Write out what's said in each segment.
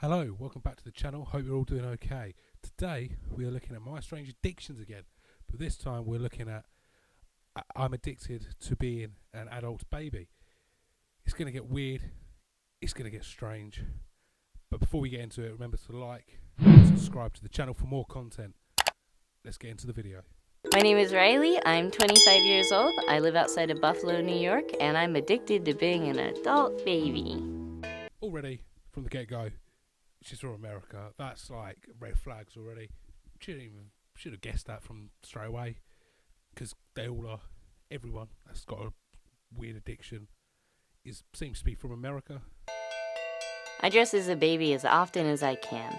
Hello, welcome back to the channel. Hope you're all doing okay. Today we are looking at my strange addictions again, but this time we're looking at I'm addicted to being an adult baby. It's going to get weird, it's going to get strange, but before we get into it, remember to like and subscribe to the channel for more content. Let's get into the video. My name is Riley. I'm 25 years old. I live outside of Buffalo, New York, and I'm addicted to being an adult baby. Already from the get-go, she's from America. That's like red flags already. Should have guessed that from straight away, because they all are. Everyone that's got a weird addiction seems to be from America. I dress as a baby as often as I can.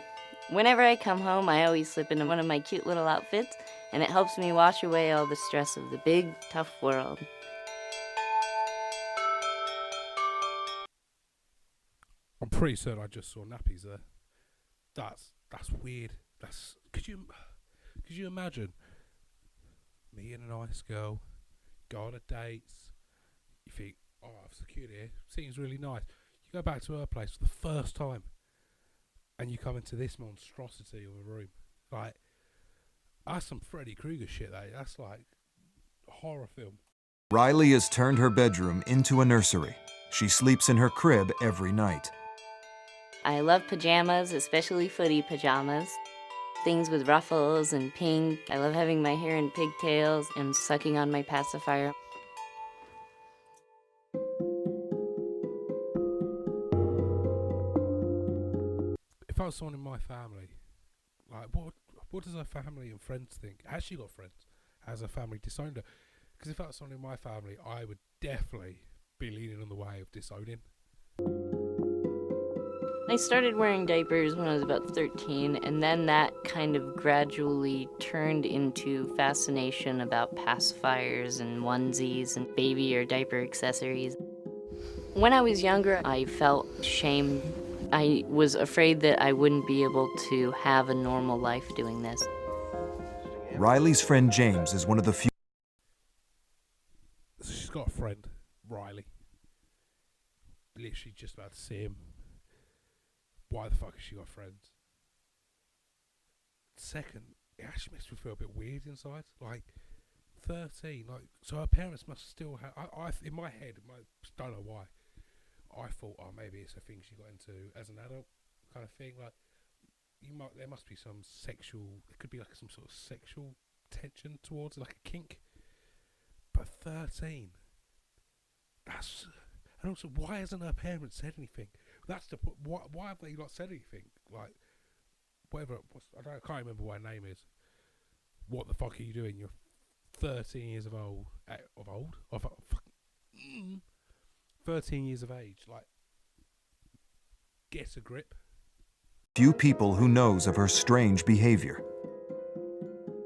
Whenever I come home, I always slip into one of my cute little outfits, and it helps me wash away all the stress of the big, tough world. I'm pretty certain I just saw nappies there. That's weird. Could you imagine me and a nice girl go on a date? You think, oh, I've secured here. Seems really nice. You go back to her place for the first time, and you come into this monstrosity of a room. Like, that's some Freddy Krueger shit. That's like a horror film. Riley has turned her bedroom into a nursery. She sleeps in her crib every night. I love pajamas, especially footy pajamas. Things with ruffles and pink. I love having my hair in pigtails and sucking on my pacifier. If I was someone in my family, like what does her family and friends think? Has she got friends? Has her family disowned her? Because if that was someone in my family, I would definitely be leaning on the way of disowning. I started wearing diapers when I was about 13, and then that kind of gradually turned into fascination about pacifiers and onesies and baby or diaper accessories. When I was younger, I felt shame. I was afraid that I wouldn't be able to have a normal life doing this. Riley's friend James is one of the few. So she's got a friend, Riley. Literally just about to see him. Why the fuck has she got friends? Second, it actually makes me feel a bit weird inside. Like, 13, like, so her parents must still have. I in my head, don't know why. I thought, oh, maybe it's a thing she got into as an adult, kind of thing. Like, there must be some sexual. It could be like some sort of sexual tension towards it, like a kink. But 13, that's. And also, why hasn't her parents said anything? That's the why have they not said anything? Like, whatever. I can't remember what her name is. What the fuck are you doing? You're 13 years of old. 13 years of age. Like, get a grip. Few people who knows of her strange behavior.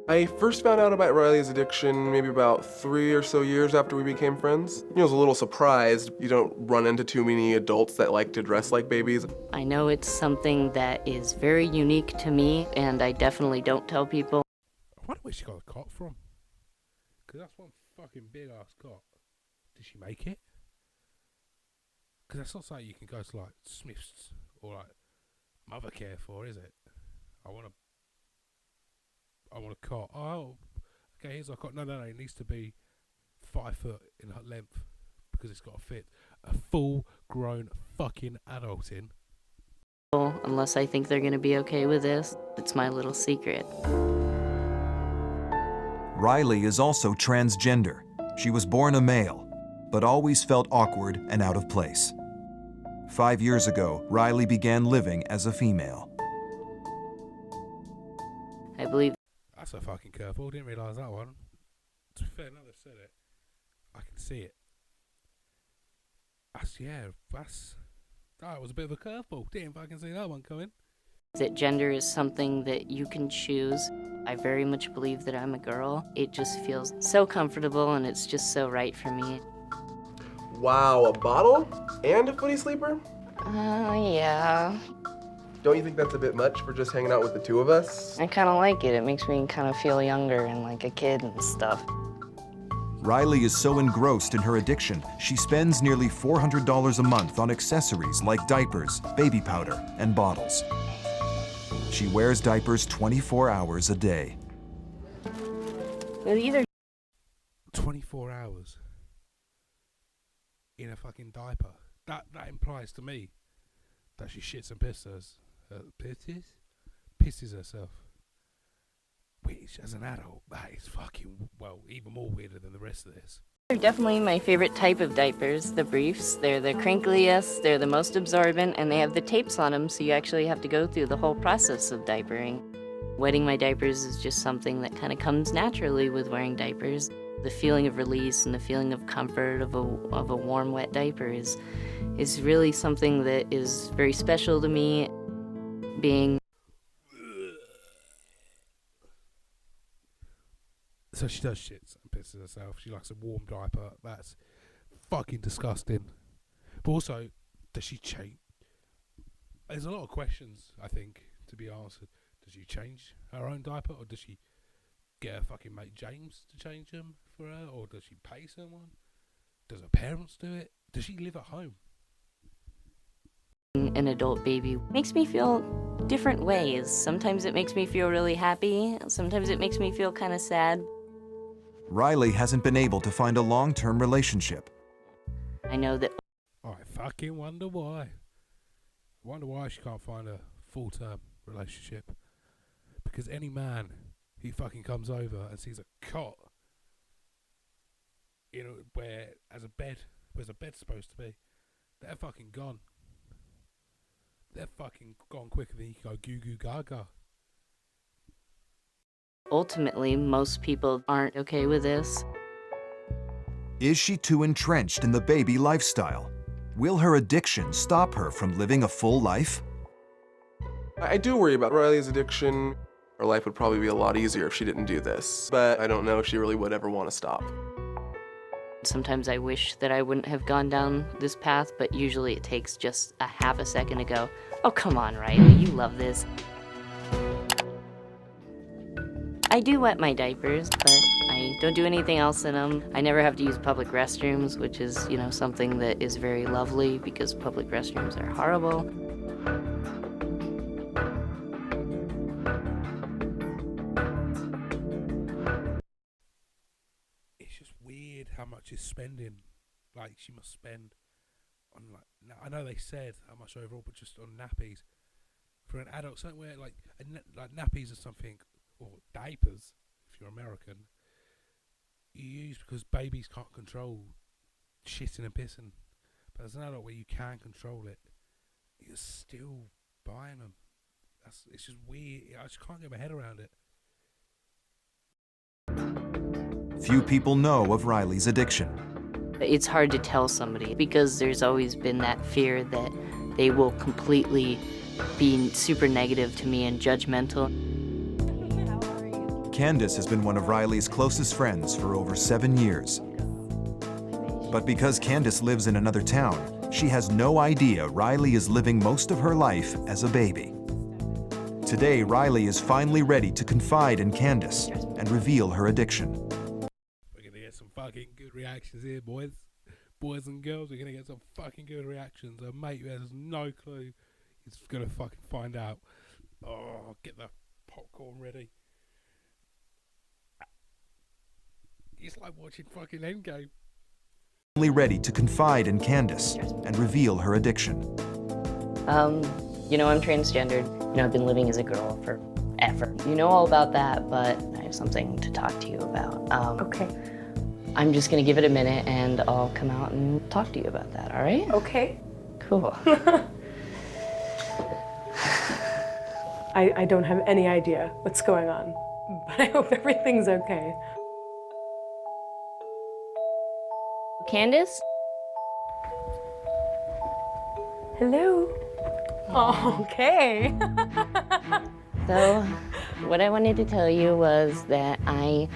I first found out about Riley's addiction maybe about 3 or so years after we became friends. I was a little surprised. You don't run into too many adults that like to dress like babies. I know it's something that is very unique to me, and I definitely don't tell people. I wonder where she got the cock from. Because that's one fucking big ass cock. Did she make it? Because that's not something you can go to like Smith's or like Mothercare for, is it? I want a cot. Oh, okay, here's our cot. No, it needs to be 5 foot in length because it's got to fit a full-grown fucking adult in. Unless I think they're going to be okay with this. It's my little secret. Riley is also transgender. She was born a male, but always felt awkward and out of place. 5 years ago, Riley began living as a female. I believe. That's a fucking curveball. Didn't realise that one. To be fair, now they've said it, I can see it. That was a bit of a curveball. Didn't fucking see that one coming. That gender is something that you can choose. I very much believe that I'm a girl. It just feels so comfortable, and it's just so right for me. Wow, a bottle? And a footy sleeper? Yeah. Don't you think that's a bit much for just hanging out with the two of us? I kind of like it. It makes me kind of feel younger and like a kid and stuff. Riley is so engrossed in her addiction, she spends nearly $400 a month on accessories like diapers, baby powder, and bottles. She wears diapers 24 hours a day. Well, either 24 hours in a fucking diaper. That implies to me that she shits and pisses herself. Which, as an adult, that is fucking, well, even more weirder than the rest of this. they're definitely my favorite type of diapers, the briefs. They're the crinkliest, they're the most absorbent, and they have the tapes on them, so you actually have to go through the whole process of diapering. Wetting my diapers is just something that kind of comes naturally with wearing diapers. The feeling of release and the feeling of comfort of a warm, wet diaper is really something that is very special to me. Being So she does shits and pisses herself. She likes a warm diaper. That's fucking disgusting. But also, does she change? There's a lot of questions, I think, to be answered. Does she change her own diaper, or does she get her fucking mate James to change them for her, or does she pay someone? Does her parents do it? Does she live at home? an adult baby makes me feel different ways. Sometimes it makes me feel really happy. Sometimes it makes me feel kind of sad. Riley hasn't been able to find a long-term relationship. I know that I fucking wonder why. I wonder why she can't find a full-term relationship. Because any man who fucking comes over and sees a cot, you know, where's a bed supposed to be, they're fucking gone. They're fucking gone quicker than you can go goo goo gaga. ultimately most people aren't okay with this. Is she too entrenched in the baby lifestyle? Will her addiction stop her from living a full life? I do worry about Riley's addiction. Her life would probably be a lot easier if she didn't do this, but I don't know if she really would ever want to stop. Sometimes I wish that I wouldn't have gone down this path, but usually it takes just a half a second to go, oh, come on, Riley, you love this. I do wet my diapers, but I don't do anything else in them. I never have to use public restrooms, which is, you know, something that is very lovely because public restrooms are horrible. It's just weird how much she's spending. Like, she must spend on, like, I know they said how much overall, but just on nappies. For an adult, something where, like nappies or something, or diapers, if you're American, you use because babies can't control shitting and pissing. But as an adult where you can control it, you're still buying them. It's just weird. I just can't get my head around it. Few people know of Riley's addiction. It's hard to tell somebody because there's always been that fear that they will completely be super negative to me and judgmental. Candace has been one of Riley's closest friends for over 7 years. But because Candace lives in another town, she has no idea Riley is living most of her life as a baby. Today, Riley is finally ready to confide in Candace and reveal her addiction. We're gonna get some fucking good reactions here, boys. Boys and girls, we're gonna get some fucking good reactions. A mate who has no clue is gonna fucking find out. Oh, get the popcorn ready. It's like watching fucking Endgame. Finally ready to confide in Candace and reveal her addiction. You know, I'm transgendered. You know, I've been living as a girl forever. You know all about that, but I have something to talk to you about. Okay. I'm just gonna give it a minute and I'll come out and talk to you about that, all right? Okay. Cool. I don't have any idea what's going on, but I hope everything's okay. Candace? Hello? Oh, okay. So, what I wanted to tell you was that I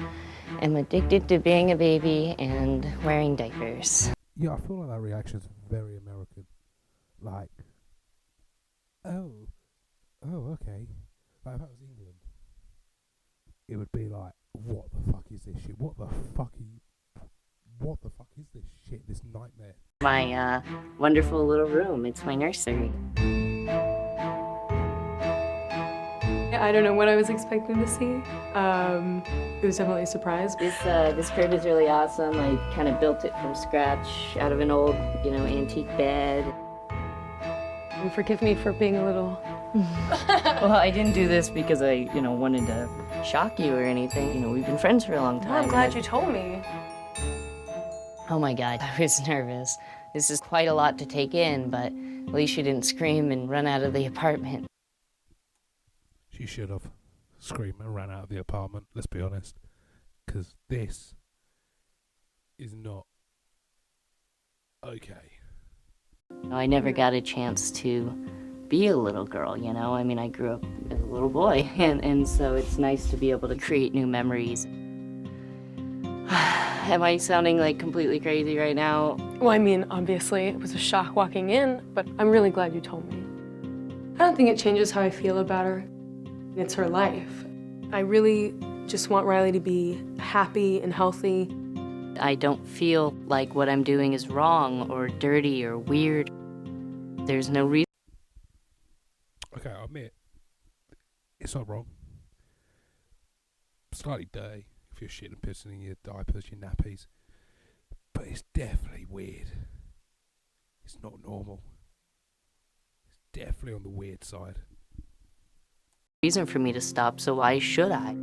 am addicted to being a baby and wearing diapers. Yeah, I feel like that reaction's very American. Like, oh, okay. Like, if that was England, it would be like, what the fuck is this shit? What the fuck are you what the fuck is this shit? This nightmare. My wonderful little room. It's my nursery. I don't know what I was expecting to see. It was definitely a surprise. This crib is really awesome. I kind of built it from scratch out of an old, antique bed. And forgive me for being a little... Well, I didn't do this because I, wanted to shock you or anything. We've been friends for a long time. I'm glad you told me. Oh my God, I was nervous. This is quite a lot to take in, but at least you didn't scream and run out of the apartment. She should have screamed and ran out of the apartment, let's be honest. Because this is not okay. I never got a chance to be a little girl, I mean, I grew up as a little boy, and so it's nice to be able to create new memories. Am I sounding like completely crazy right now? Well, I mean, obviously, it was a shock walking in, but I'm really glad you told me. I don't think it changes how I feel about her. It's her life. I really just want Riley to be happy and healthy. I don't feel like what I'm doing is wrong or dirty or weird. There's no reason. Okay, I admit, it's not wrong. Slightly dirty if you're shitting and pissing in your diapers, your nappies. But it's definitely weird. It's not normal. It's definitely on the weird side. Reason for me to stop, so why should I?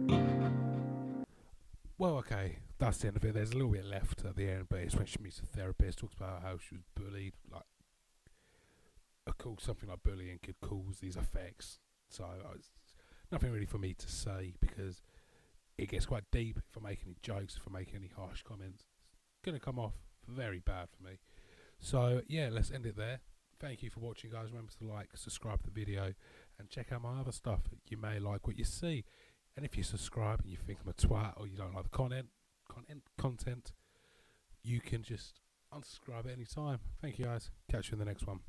Well, okay, that's the end of it. There's a little bit left at the end, but it's when she meets a therapist, talks about how she was bullied, something like bullying could cause these effects. So it's nothing really for me to say because it gets quite deep if I make any jokes, if I make any harsh comments. It's going to come off very bad for me. So yeah, let's end it there. Thank you for watching, guys. Remember to like, subscribe to the video, and check out my other stuff. You may like what you see. And if you subscribe and you think I'm a twat or you don't like the content, you can just unsubscribe at any time. Thank you, guys. Catch you in the next one.